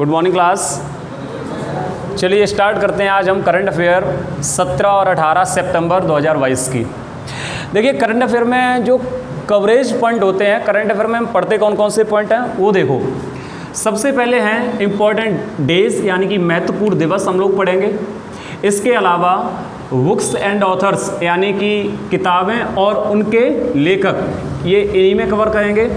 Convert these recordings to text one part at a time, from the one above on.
Good morning class. चलिए start करते हैं। आज हम करंट अफेयर 17 और 18 सितंबर 2022 की। देखिए करंट अफेयर में जो कवरेज पॉइंट होते हैं, करंट अफेयर में हम पढ़ते कौन कौन से पॉइंट हैं वो देखो। सबसे पहले हैं इम्पॉर्टेंट डेज यानी कि महत्वपूर्ण दिवस हम लोग पढ़ेंगे। इसके अलावा बुक्स एंड ऑथर्स यानी कि किताबें और उनके लेखक, ये इन्हीं में कवर करेंगे।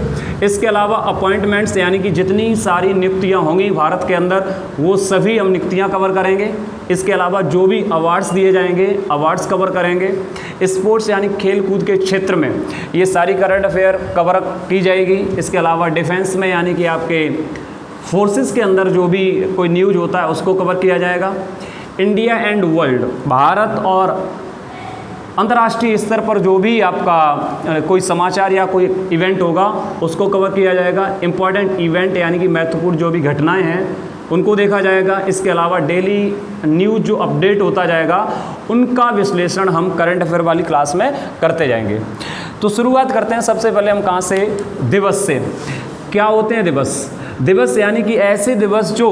इसके अलावा अपॉइंटमेंट्स यानी कि जितनी सारी नियुक्तियां होंगी भारत के अंदर वो सभी हम नियुक्तियां कवर करेंगे। इसके अलावा जो भी अवार्ड्स दिए जाएंगे अवार्ड्स कवर करेंगे। स्पोर्ट्स यानी खेल कूद के क्षेत्र में ये सारी करंट अफेयर कवर की जाएगी। इसके अलावा डिफेंस में यानी कि आपके फोर्सेस के अंदर जो भी कोई न्यूज़ होता है उसको कवर किया जाएगा। इंडिया एंड वर्ल्ड, भारत और अंतर्राष्ट्रीय स्तर पर जो भी आपका कोई समाचार या कोई इवेंट होगा उसको कवर किया जाएगा। इम्पॉर्टेंट इवेंट यानी कि महत्वपूर्ण जो भी घटनाएं हैं उनको देखा जाएगा। इसके अलावा डेली न्यूज़ जो अपडेट होता जाएगा उनका विश्लेषण हम करंट अफेयर वाली क्लास में करते जाएंगे। तो शुरुआत करते हैं सबसे पहले हम कहाँ से, दिवस से। क्या होते हैं दिवस? दिवस यानी कि ऐसे दिवस जो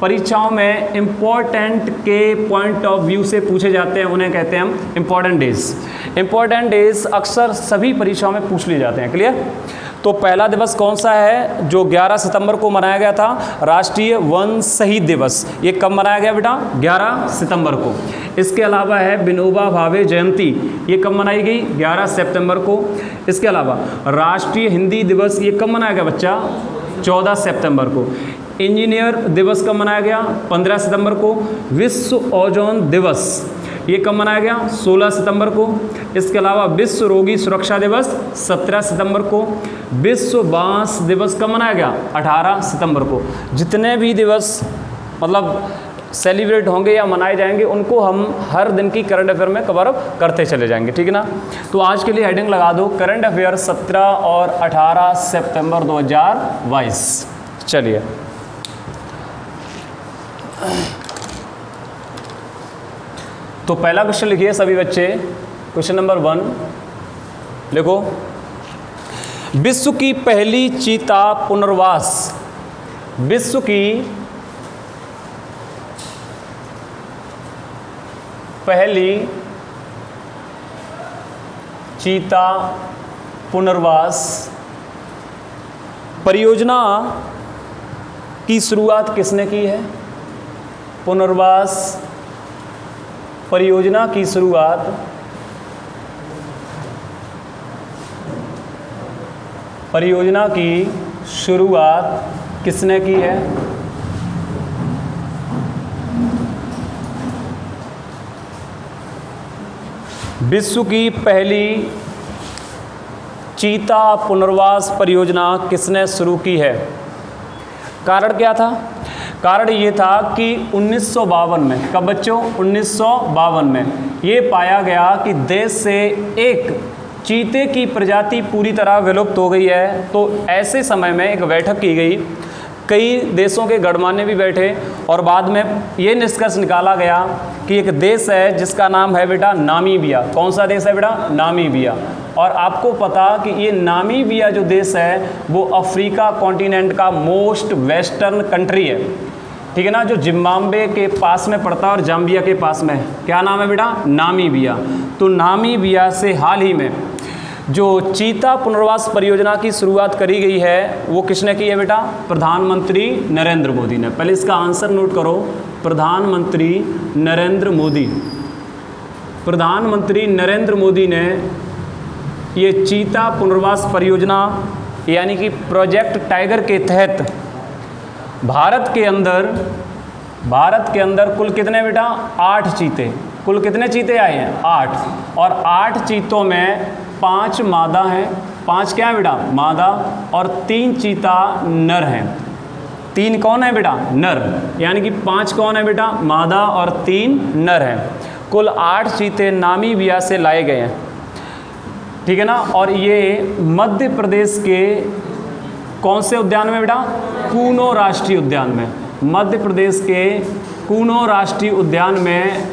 परीक्षाओं में इम्पॉर्टेंट के पॉइंट ऑफ व्यू से पूछे जाते हैं, उन्हें कहते हैं हम इम्पॉर्टेंट डेज। इम्पॉर्टेंट डेज अक्सर सभी परीक्षाओं में पूछ लिए जाते हैं। क्लियर? तो पहला दिवस कौन सा है जो 11 सितंबर को मनाया गया था? राष्ट्रीय वन शहीद दिवस। ये कब मनाया गया बेटा? 11 सितंबर को। इसके अलावा है विनोबा भावे जयंती, ये कब मनाई गई? 11 सितंबर को। इसके अलावा राष्ट्रीय हिंदी दिवस, ये कब मनाया गया बच्चा? 14 सितंबर को। इंजीनियर दिवस कब मनाया गया? 15 सितंबर को। विश्व ओजोन दिवस ये कब मनाया गया? 16 सितंबर को। इसके अलावा विश्व रोगी सुरक्षा दिवस 17 सितंबर को। विश्व बांस दिवस कब मनाया गया? 18 सितंबर को। जितने भी दिवस मतलब सेलिब्रेट होंगे या मनाए जाएंगे उनको हम हर दिन की करंट अफेयर में कवर अप करते चले जाएंगे, ठीक है ना। तो आज के लिए हेडिंग लगा दो करंट अफेयर 17 और 18 सितंबर 2022। चलिए तो पहला क्वेश्चन लिखिए सभी बच्चे। क्वेश्चन नंबर 1 लिखो। विश्व की पहली चीता पुनर्वास, विश्व की पहली चीता पुनर्वास परियोजना की शुरुआत किसने की है? पुनर्वास परियोजना की शुरुआत किसने की है? विश्व की पहली चीता पुनर्वास परियोजना किसने शुरू की है? कारण क्या था? कारण ये था कि 1952 में, कब बच्चों? 1952 में ये पाया गया कि देश से एक चीते की प्रजाति पूरी तरह विलुप्त हो गई है। तो ऐसे समय में एक बैठक की गई, कई देशों के गणमान्य भी बैठे और बाद में ये निष्कर्ष निकाला गया कि एक देश है जिसका नाम है बेटा नामीबिया। कौन सा देश है बेटा? नामीबिया। और आपको पता कि ये नामीबिया जो देश है वो अफ्रीका कॉन्टिनेंट का मोस्ट वेस्टर्न कंट्री है, ठीक है ना, जो जिम्बाब्वे के पास में पड़ता है और जाम्बिया के पास में। क्या नाम है बेटा? नामीबिया। तो नामीबिया से हाल ही में जो चीता पुनर्वास परियोजना की शुरुआत करी गई है वो किसने की है बेटा? प्रधानमंत्री नरेंद्र मोदी ने। पहले इसका आंसर नोट करो, प्रधानमंत्री नरेंद्र मोदी। प्रधानमंत्री नरेंद्र मोदी ने ये चीता पुनर्वास परियोजना यानी कि प्रोजेक्ट टाइगर के तहत भारत के अंदर कुल कितने बेटा? 8 चीते। कुल कितने चीते आए हैं? 8। और 8 चीतों में 5 मादा हैं। 5 क्या है बेटा? मादा। और 3 चीता नर हैं। 3 कौन है बेटा? नर। यानी कि 5 कौन है बेटा? मादा और 3 नर हैं। कुल 8 चीते नामीबिया से लाए गए हैं, ठीक है ना। और ये मध्य प्रदेश के कौन से उद्यान में बेटा? कूनो राष्ट्रीय उद्यान में। मध्य प्रदेश के कूनो राष्ट्रीय उद्यान में,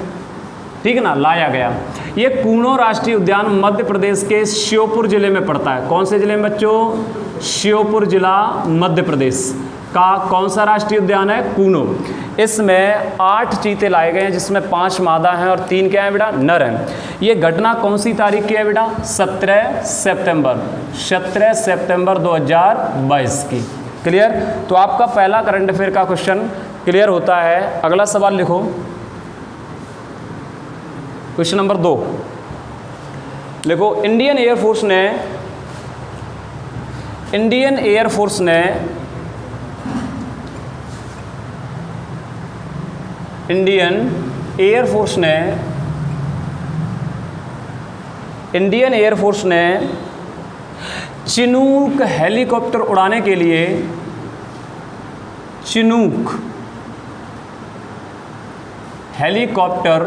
ठीक है ना, लाया गया। ये कूनो राष्ट्रीय उद्यान मध्य प्रदेश के श्योपुर जिले में पड़ता है। कौन से जिले में बच्चों? श्योपुर जिला, मध्य प्रदेश। का कौन सा राष्ट्रीय उद्यान है? कूनो। इसमें 8 चीते लाए गए हैं, जिसमें 5 मादा हैं और 3 क्या है बेटा? नर हैं। ये घटना कौन सी तारीख की है बेटा? 17 सितंबर 2022 की। क्लियर? तो आपका पहला करंट अफेयर का क्वेश्चन क्लियर होता है। अगला सवाल लिखो, क्वेश्चन नंबर 2 लिखो। इंडियन एयरफोर्स ने चिनूक हेलीकॉप्टर उड़ाने के लिए चिनूक हेलीकॉप्टर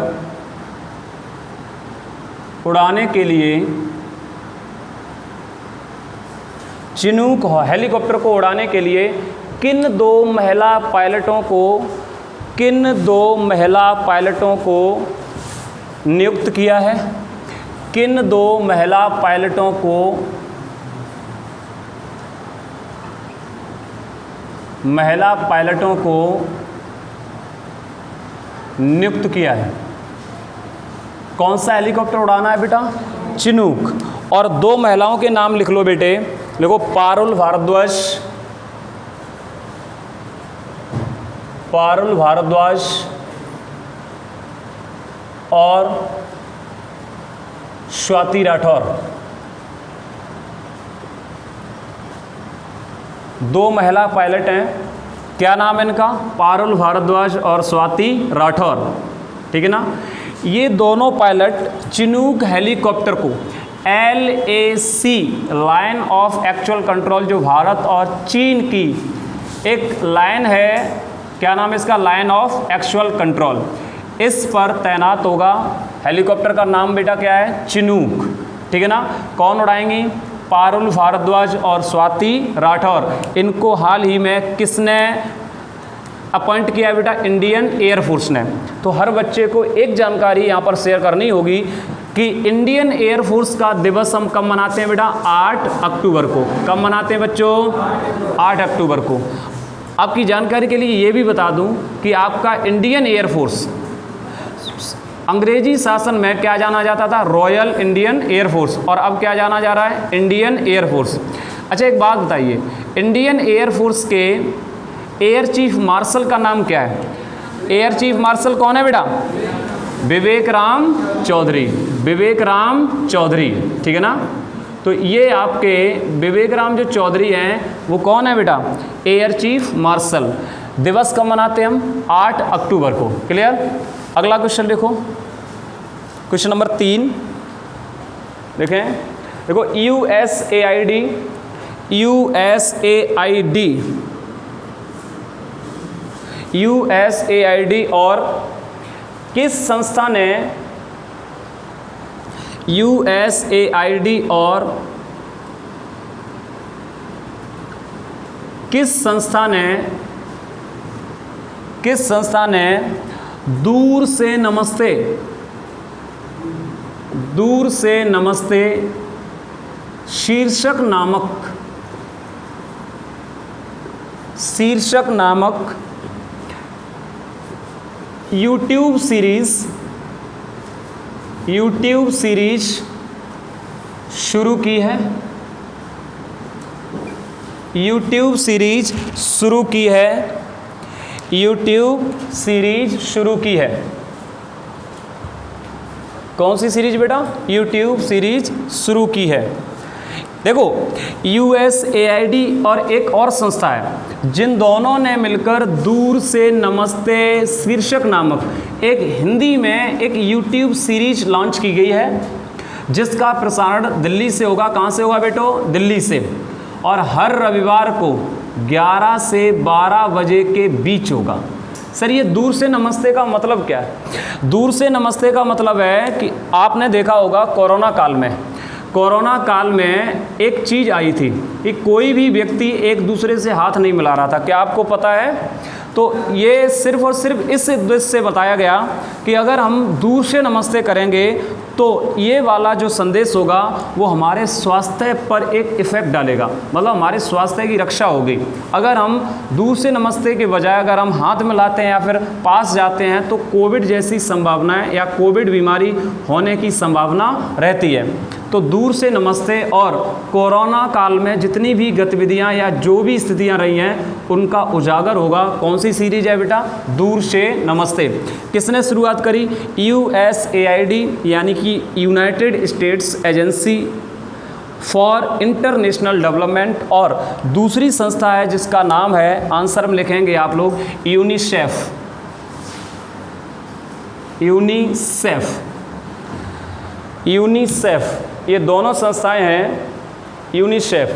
को उड़ाने के लिए किन दो महिला पायलटों को नियुक्त किया है? किन दो महिला पायलटों को नियुक्त किया है? कौन सा हेलीकॉप्टर उड़ाना है बेटा? चिनूक। और 2 महिलाओं के नाम लिख लो बेटे। देखो, पारुल भारद्वाज और स्वाति राठौर। 2 महिला पायलट हैं। क्या नाम है इनका? पारुल भारद्वाज और स्वाति राठौर। ठीक है ना? ये दोनों पायलट चिनूक हेलीकॉप्टर को LAC line of actual control, जो भारत और चीन की एक लाइन है, क्या नाम है इसका? लाइन ऑफ एक्चुअल कंट्रोल, इस पर तैनात होगा। हेलीकॉप्टर का नाम बेटा क्या है? चिनूक। ठीक है ना? कौन उड़ाएंगी? पारुल भारद्वाज और स्वाति राठौर। इनको हाल ही में किसने अपॉइंट किया है बेटा? इंडियन एयरफोर्स ने। तो हर बच्चे को एक जानकारी यहाँ पर शेयर करनी होगी कि इंडियन एयरफोर्स का दिवस हम कब मनाते हैं बेटा? 8 अक्टूबर को। कब मनाते हैं बच्चों? 8 अक्टूबर को। आपकी जानकारी के लिए ये भी बता दूं कि आपका इंडियन एयरफोर्स अंग्रेजी शासन में क्या जाना जाता था? Royal Indian air force. और अब क्या जाना जा रहा है? Indian air force. अच्छा, एक बात बताइए, इंडियन एयरफोर्स के एयर चीफ मार्शल का नाम क्या है? एयर चीफ मार्शल कौन है बेटा? विवेक राम चौधरी। ठीक है ना? तो ये आपके विवेक राम जो चौधरी हैं, वो कौन है बेटा? Air chief marshal. दिवस कब मनाते हैं हम? 8 अक्टूबर को। क्लियर? अगला क्वेश्चन देखो, क्वेश्चन नंबर 3 देखें। देखो, USAID और किस संस्था ने किस संस्था ने दूर से नमस्ते शीर्षक नामक यूट्यूब सीरीज शुरू की है? यूट्यूब सीरीज शुरू की है। कौन सी सीरीज बेटा? यूट्यूब सीरीज शुरू की है। देखो, USAID और एक और संस्था है, जिन दोनों ने मिलकर दूर से नमस्ते शीर्षक नामक एक हिंदी में एक यूट्यूब सीरीज लॉन्च की गई है, जिसका प्रसारण दिल्ली से होगा। कहाँ से होगा बेटो? दिल्ली से। और हर रविवार को 11 से 12 बजे के बीच होगा। सर, ये दूर से नमस्ते का मतलब क्या है? दूर से नमस्ते का मतलब है कि आपने देखा होगा कोरोना काल में एक चीज़ आई थी कि कोई भी व्यक्ति एक दूसरे से हाथ नहीं मिला रहा था। क्या आपको पता है? तो ये सिर्फ और सिर्फ इस उद्देश्य से बताया गया कि अगर हम दूर से नमस्ते करेंगे तो ये वाला जो संदेश होगा वो हमारे स्वास्थ्य पर एक इफ़ेक्ट डालेगा, मतलब हमारे स्वास्थ्य की रक्षा होगी। अगर हम दूर से नमस्ते के बजाय अगर हम हाथ मिलाते हैं या फिर पास जाते हैं तो कोविड जैसी संभावनाएं या कोविड बीमारी होने की संभावना रहती है। तो दूर से नमस्ते और कोरोना काल में जितनी भी गतिविधियां या जो भी स्थितियां रही हैं उनका उजागर होगा। कौन सी सीरीज है बेटा? दूर से नमस्ते। किसने शुरुआत करी? USAID यानी कि United states agency for international development, और दूसरी संस्था है जिसका नाम है, आंसर में लिखेंगे आप लोग, यूनिसेफ। यूनिसेफ, ये दोनों संस्थाएं हैं यूनिसेफ।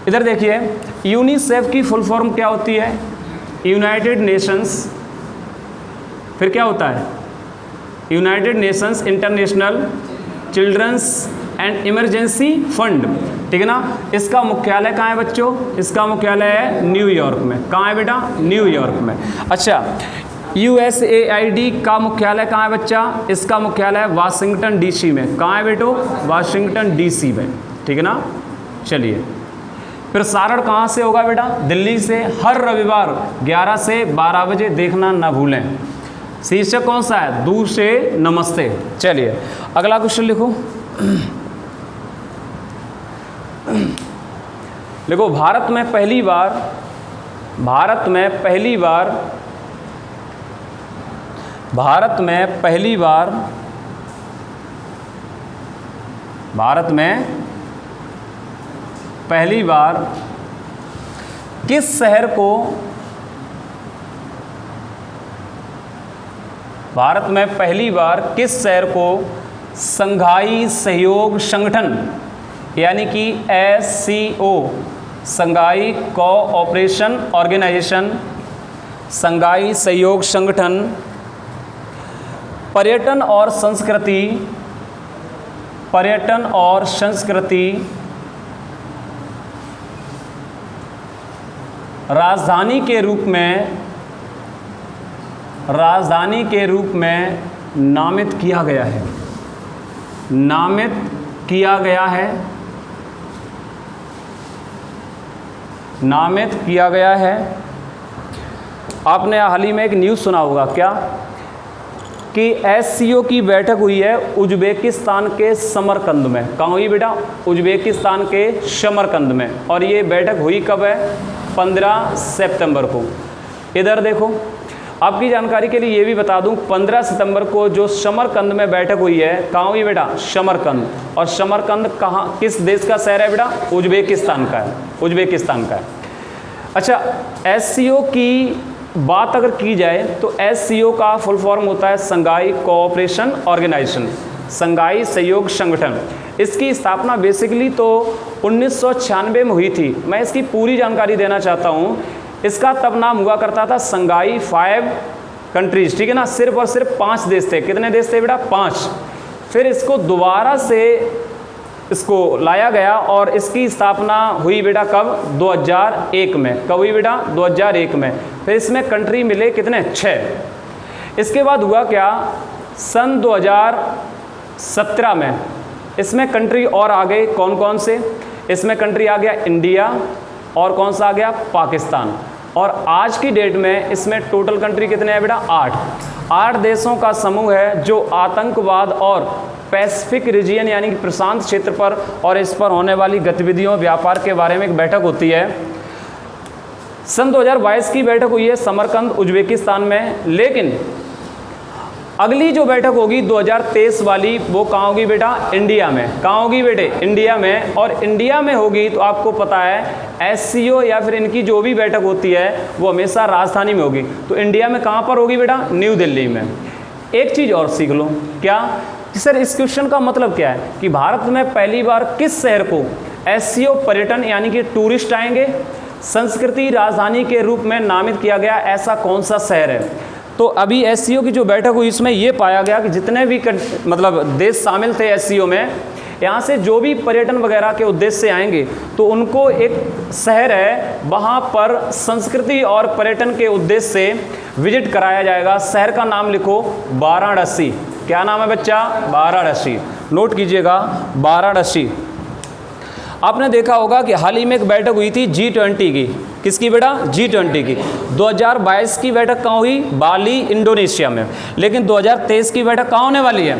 इधर देखिए, यूनिसेफ की फुल फॉर्म क्या होती है? यूनाइटेड नेशंस, फिर क्या होता है? United Nations international children's and emergency fund, ठीक है ना। इसका मुख्यालय कहाँ है बच्चों? इसका मुख्यालय है न्यूयॉर्क में। कहाँ है बेटा? न्यूयॉर्क में। अच्छा, USAID का मुख्यालय कहाँ है बच्चा? इसका मुख्यालय वाशिंगटन DC में। कहाँ है बेटो? वाशिंगटन DC में, ठीक है ना। चलिए, प्रसारण कहाँ से होगा बेटा? दिल्ली से। हर रविवार 11 से 12 बजे देखना ना भूलें। शीर्षक कौन सा है? दूर से नमस्ते। चलिए अगला क्वेश्चन लिखो। देखो, भारत में पहली बार किस शहर को संघाई सहयोग संगठन यानी कि SCO, संघाई कोऑपरेशन ऑर्गेनाइजेशन, संघाई सहयोग संगठन पर्यटन और संस्कृति राजधानी के रूप में नामित किया गया है। आपने हाल ही में एक न्यूज़ सुना होगा क्या, कि SCO की बैठक हुई है उज्बेकिस्तान के समरकंद में। कहाँ हुई बेटा? उज्बेकिस्तान के समरकंद में। और ये बैठक हुई कब है? 15 सितंबर को। इधर देखो, आपकी जानकारी के लिए ये भी बता दूं, 15 सितंबर को जो समरकंद में बैठक हुई है, कहाँ हुई बेटा? समरकंद। और समरकंद कहाँ, किस देश का शहर है बेटा? उज्बेकिस्तान का है। अच्छा, SCO की बात अगर की जाए तो SCO का फुल फॉर्म होता है संघाई कोऑपरेशन ऑर्गेनाइजेशन, संघाई सहयोग संगठन। इसकी स्थापना बेसिकली तो 1996 में हुई थी। मैं इसकी पूरी जानकारी देना चाहता हूँ। इसका तब नाम हुआ करता था संघाई 5 कंट्रीज, ठीक है ना। सिर्फ और सिर्फ 5 देश थे। कितने देश थे बेटा? 5। फिर इसको दोबारा से इसको लाया गया और इसकी स्थापना हुई बेटा कब? 2001 में। कब हुई बेटा? 2001 में। फिर इसमें कंट्री मिले कितने? 6। इसके बाद हुआ क्या? सन 2017 में इसमें कंट्री और आ गए। कौन कौन से? इसमें कंट्री आ गया इंडिया, और कौन सा आ गया? पाकिस्तान। और आज की डेट में इसमें टोटल कंट्री कितने हैं बेटा? 8 देशों का समूह है जो आतंकवाद और पैसिफिक रीजन यानी कि प्रशांत क्षेत्र पर और इस पर होने वाली गतिविधियों व्यापार के बारे में एक बैठक होती है। सन 2022 की बैठक हुई है समरकंद उज्बेकिस्तान में। लेकिन अगली जो बैठक होगी 2023 वाली, वो कहाँ होगी बेटा? इंडिया में। कहाँ होगी बेटे? इंडिया में। और इंडिया में होगी तो आपको पता है SCO या फिर इनकी जो भी बैठक होती है वो हमेशा राजधानी में होगी। तो इंडिया में कहाँ पर होगी बेटा? न्यू दिल्ली में। एक चीज़ और सीख लो, क्या सर इस क्वेश्चन का मतलब क्या है कि भारत में पहली बार किस शहर को SCO पर्यटन यानी कि टूरिस्ट आएंगे संस्कृति राजधानी के रूप में नामित किया गया, ऐसा कौन सा शहर है? तो अभी SCO की जो बैठक हुई इसमें ये पाया गया कि जितने भी मतलब देश शामिल थे SCO में, यहाँ से जो भी पर्यटन वगैरह के उद्देश्य से आएंगे तो उनको एक शहर है वहाँ पर संस्कृति और पर्यटन के उद्देश्य से विजिट कराया जाएगा। शहर का नाम लिखो वाराणसी। क्या नाम है बच्चा? वाराणसी। नोट कीजिएगा, वाराणसी। आपने देखा होगा कि हाल ही में एक बैठक हुई थी G20 की। किसकी बेटा? G20 की। 2022 की बैठक कहाँ हुई? बाली, इंडोनेशिया में। लेकिन 2023 की बैठक कहाँ होने वाली है?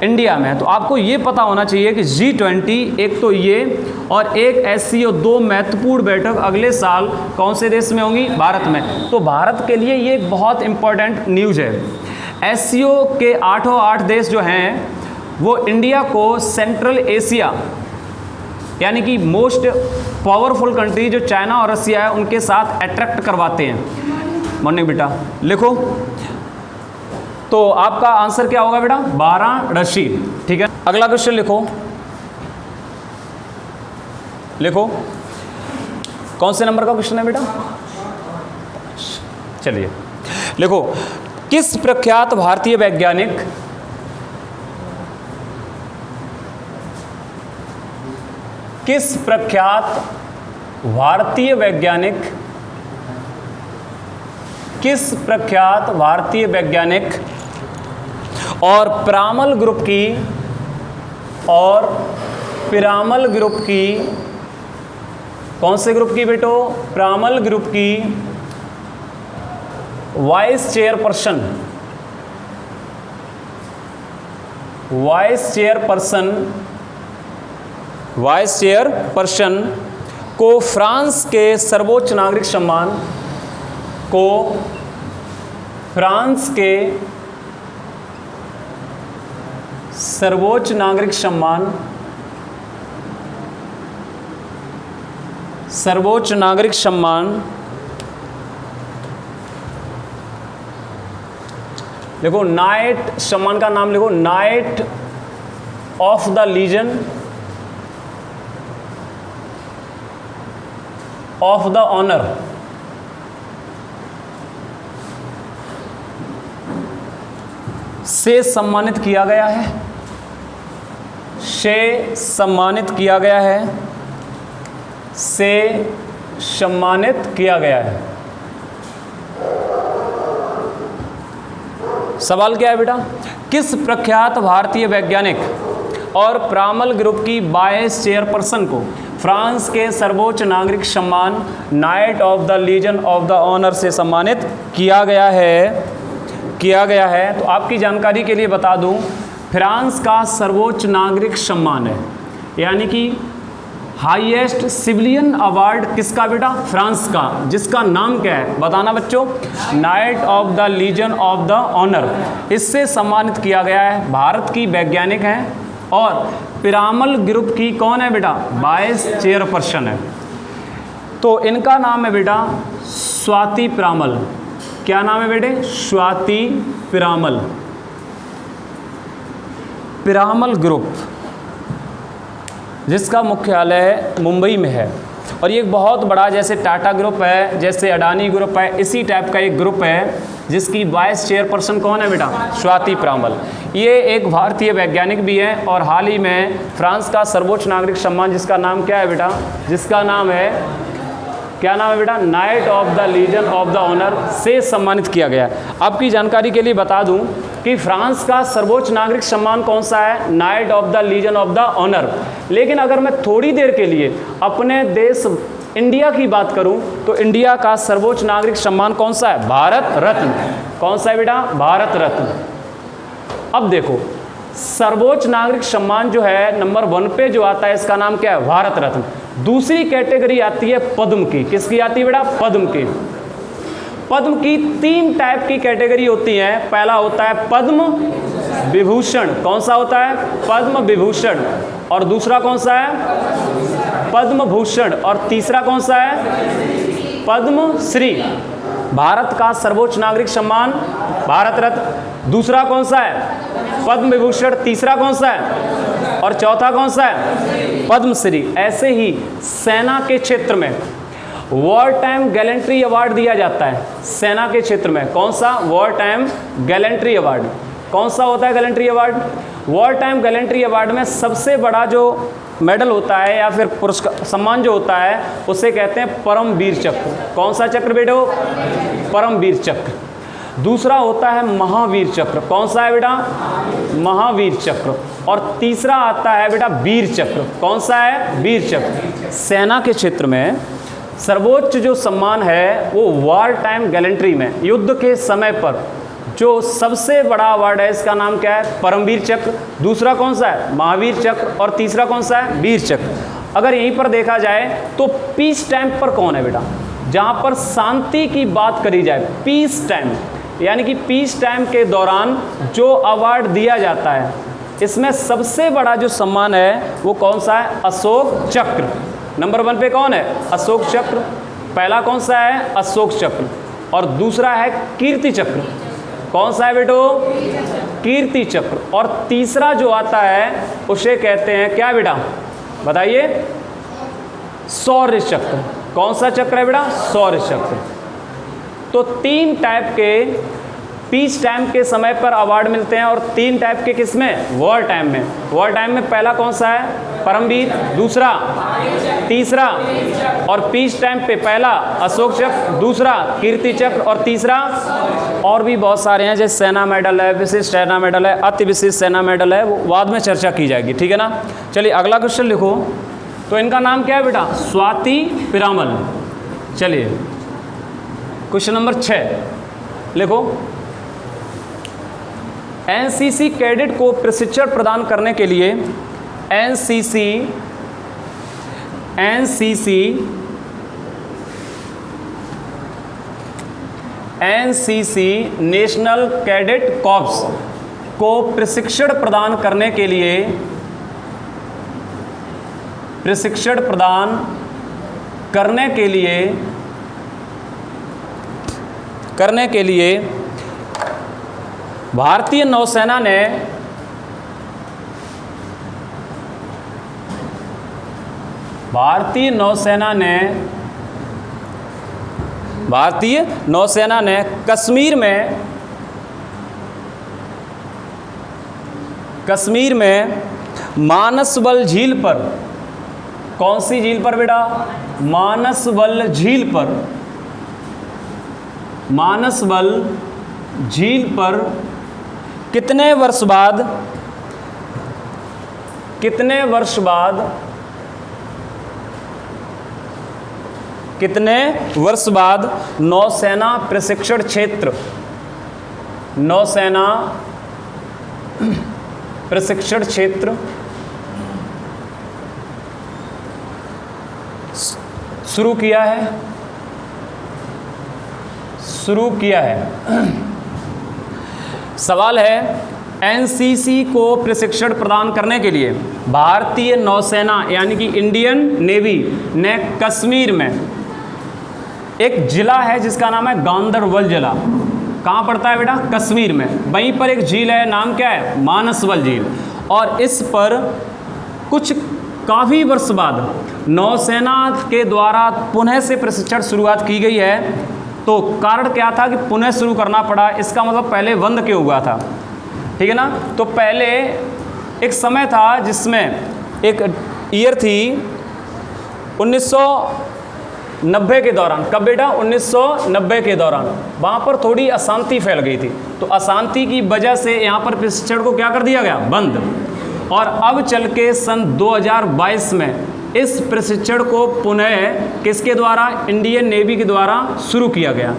इंडिया में। तो आपको ये पता होना चाहिए कि G20 एक तो ये और एक SCO, 2 महत्वपूर्ण बैठक अगले साल कौन से देश में होंगी? भारत में। तो भारत के लिए ये एक बहुत इंपॉर्टेंट न्यूज़ है। SCO के 8 देश जो हैं वो इंडिया को सेंट्रल एशिया यानी कि मोस्ट पावरफुल कंट्री जो चाइना और रसिया है उनके साथ अट्रैक्ट करवाते हैं। मॉर्निंग बेटा, लिखो। तो आपका आंसर क्या होगा बेटा? वाराणसी। ठीक है, अगला क्वेश्चन लिखो। लिखो, कौन से नंबर का क्वेश्चन है बेटा? चलिए लिखो। किस प्रख्यात भारतीय वैज्ञानिक किस प्रख्यात भारतीय वैज्ञानिक किस प्रख्यात भारतीय वैज्ञानिक और पिरामल ग्रुप की कौन से ग्रुप की बेटो? पिरामल ग्रुप की वाइस चेयरपर्सन को फ्रांस के सर्वोच्च नागरिक सम्मान देखो, नाइट सम्मान का नाम लिखो, knight of the legion of the honour से सम्मानित किया गया है। सवाल क्या है बेटा? किस प्रख्यात भारतीय वैज्ञानिक और पिरामल ग्रुप की वाइस चेयरपर्सन को फ्रांस के सर्वोच्च नागरिक सम्मान knight of the legion of the honour से सम्मानित किया गया है? तो आपकी जानकारी के लिए बता दूं, फ्रांस का सर्वोच्च नागरिक सम्मान है, यानी कि हाईएस्ट सिविलियन अवार्ड किसका बेटा? फ्रांस का, जिसका नाम क्या है? बताना बच्चों, knight of the legion of the honour. इससे सम्मानित किया गया है। भारत की वैज्ञानिक हैं और पिरामल ग्रुप की कौन है बेटा? वाइस चेयरपर्सन है। तो इनका नाम है बेटा स्वाति पिरामल। क्या नाम है बेटे? स्वाति पिरामल। पिरामल ग्रुप जिसका मुख्यालय मुंबई में है, और ये एक बहुत बड़ा, जैसे टाटा ग्रुप है, जैसे अडानी ग्रुप है, इसी टाइप का एक ग्रुप है जिसकी वाइस चेयरपर्सन कौन है बेटा? स्वाति पिरामल। ये एक भारतीय वैज्ञानिक भी हैं और हाल ही में फ्रांस का सर्वोच्च नागरिक सम्मान, जिसका नाम क्या है बेटा? जिसका नाम है, क्या नाम है बेटा? Knight of the legion of the honour से सम्मानित किया गया है। आपकी जानकारी के लिए बता दूं कि फ्रांस का सर्वोच्च नागरिक सम्मान कौन सा है? Knight of the legion of the honour. लेकिन अगर मैं थोड़ी देर के लिए अपने देश इंडिया की बात करूं तो इंडिया का सर्वोच्च नागरिक सम्मान कौन सा है? भारत रत्न। कौन सा है बेटा? भारत रत्न। अब देखो, सर्वोच्च नागरिक सम्मान जो है नंबर 1 पे जो आता है, इसका नाम क्या है? भारत रत्न। दूसरी कैटेगरी आती है पद्म की। किसकी आती है बेटा? पद्म की। पद्म की 3 टाइप की कैटेगरी होती है। पहला होता है पद्म विभूषण। कौन सा होता है? पद्म विभूषण। और दूसरा कौन सा है? पद्म भूषण। और तीसरा कौन सा है? पद्म श्री। भारत का सर्वोच्च नागरिक सम्मान भारत रत्न। दूसरा कौन सा है? पद्म विभूषण। तीसरा कौन सा है? और चौथा कौन सा है? पद्मश्री। ऐसे ही सेना के क्षेत्र में वॉर टाइम गैलेंट्री अवार्ड दिया जाता है। सेना के क्षेत्र में कौन सा? War time gallantry award. कौन सा होता है gallantry award? War time gallantry award में सबसे बड़ा जो मेडल होता है या फिर पुरस्कार सम्मान जो होता है उसे कहते हैं परमवीर चक्र। कौन सा चक्र बेटो? परमवीर चक्र। दूसरा होता है महावीर चक्र। कौन सा है बेटा? महावीर चक्र। और तीसरा आता है बेटा वीर चक्र। कौन सा है? वीर चक्र। सेना के क्षेत्र में सर्वोच्च जो सम्मान है वो वॉर टाइम गैलेंट्री में, युद्ध के समय पर जो सबसे बड़ा अवार्ड है, इसका नाम क्या है? परमवीर चक्र। दूसरा कौन सा है? महावीर चक्र। और तीसरा कौन सा है? वीर चक्र। अगर यहीं पर देखा जाए तो पीस टाइम पर कौन है बेटा? जहाँ पर शांति की बात करी जाए, पीस टाइम, यानी कि पीस टाइम के दौरान जो अवार्ड दिया जाता है, इसमें सबसे बड़ा जो सम्मान है वो कौन सा है? अशोक चक्र। नंबर 1 पे कौन है? अशोक चक्र। पहला कौन सा है? अशोक चक्र। और दूसरा है कीर्ति चक्र। कौन सा है बेटो? कीर्ति चक्र। और तीसरा जो आता है उसे कहते हैं क्या बेटा? बताइए। शौर्य चक्र। कौन सा चक्र है बेटा? शौर्य चक्र। तो 3 टाइप के पीस टाइम के समय पर अवार्ड मिलते हैं और 3 टाइप के किसमें? वॉर टाइम में। वॉर टाइम में पहला कौन सा है? परमवीर। दूसरा, तीसरा, और पीस टाइम पे पहला अशोक चक्र, दूसरा कीर्ति चक्र, और तीसरा और भी बहुत सारे हैं, जैसे सेना मेडल है, विशिष्ट सेना मेडल है, अति विशिष्ट सेना मेडल है, वो बाद में चर्चा की जाएगी। ठीक है ना? चलिए अगला क्वेश्चन लिखो। तो इनका नाम क्या है बेटा? स्वाति पिरामल। चलिए क्वेश्चन नंबर 6 लिखो। एनसीसी कैडेट को प्रशिक्षण प्रदान करने के लिए एनसीसी नेशनल कैडेट कॉर्प्स को प्रशिक्षण प्रदान करने के लिए भारतीय नौसेना ने कश्मीर में मानसबल झील पर, कौन सी झील पर बेटा? मानसबल झील पर कितने वर्ष बाद नौसेना प्रशिक्षण क्षेत्र शुरू किया है। सवाल है, एनसीसी को प्रशिक्षण प्रदान करने के लिए भारतीय नौसेना यानी कि इंडियन नेवी ने कश्मीर में एक जिला है जिसका नाम है गांदरबल जिला। कहाँ पड़ता है बेटा? कश्मीर में। वहीं पर एक झील है, नाम क्या है? मानसबल झील। और इस पर कुछ काफ़ी वर्ष बाद नौसेना के द्वारा पुनः से प्रशिक्षण शुरुआत की गई है। तो कारण क्या था कि पुनः शुरू करना पड़ा? इसका मतलब पहले बंद क्यों हुआ था? ठीक है ना? तो पहले एक समय था जिसमें एक ईयर थी 1990 के दौरान। कब बेटा? 1990 के दौरान वहाँ पर थोड़ी अशांति फैल गई थी। तो अशांति की वजह से यहाँ पर प्रशिक्षण को क्या कर दिया गया? बंद। और अब चल के सन 2022 में इस प्रशिक्षण को पुनः किसके द्वारा? इंडियन नेवी के द्वारा शुरू किया गया।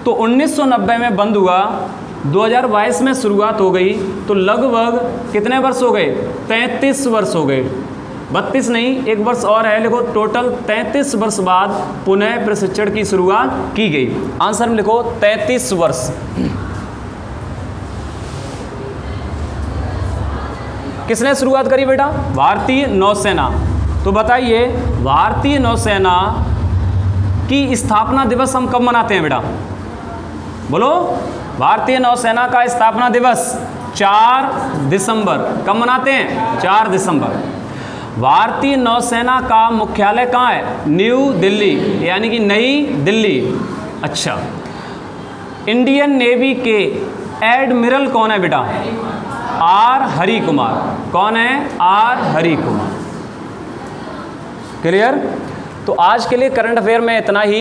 तो 1990 में बंद हुआ, 2022 में शुरुआत हो गई, तो लगभग कितने वर्ष हो गए? 33 वर्ष हो गए। 32 नहीं, एक वर्ष और है, लिखो टोटल 33 वर्ष बाद पुनः प्रशिक्षण की शुरुआत की गई। आंसर में लिखो 33 वर्ष। किसने शुरुआत करी बेटा? भारतीय नौसेना। तो बताइए, भारतीय नौसेना की स्थापना दिवस हम कब मनाते हैं बेटा? बोलो। भारतीय नौसेना का स्थापना दिवस 4 दिसंबर। कब मनाते हैं? 4 दिसंबर। भारतीय नौसेना का मुख्यालय कहाँ है? न्यू दिल्ली, यानी कि नई दिल्ली। अच्छा, इंडियन नेवी के एडमिरल कौन है बेटा? आर हरि कुमार। कौन है? आर हरि कुमार। क्लियर? तो आज के लिए करंट अफेयर में इतना ही।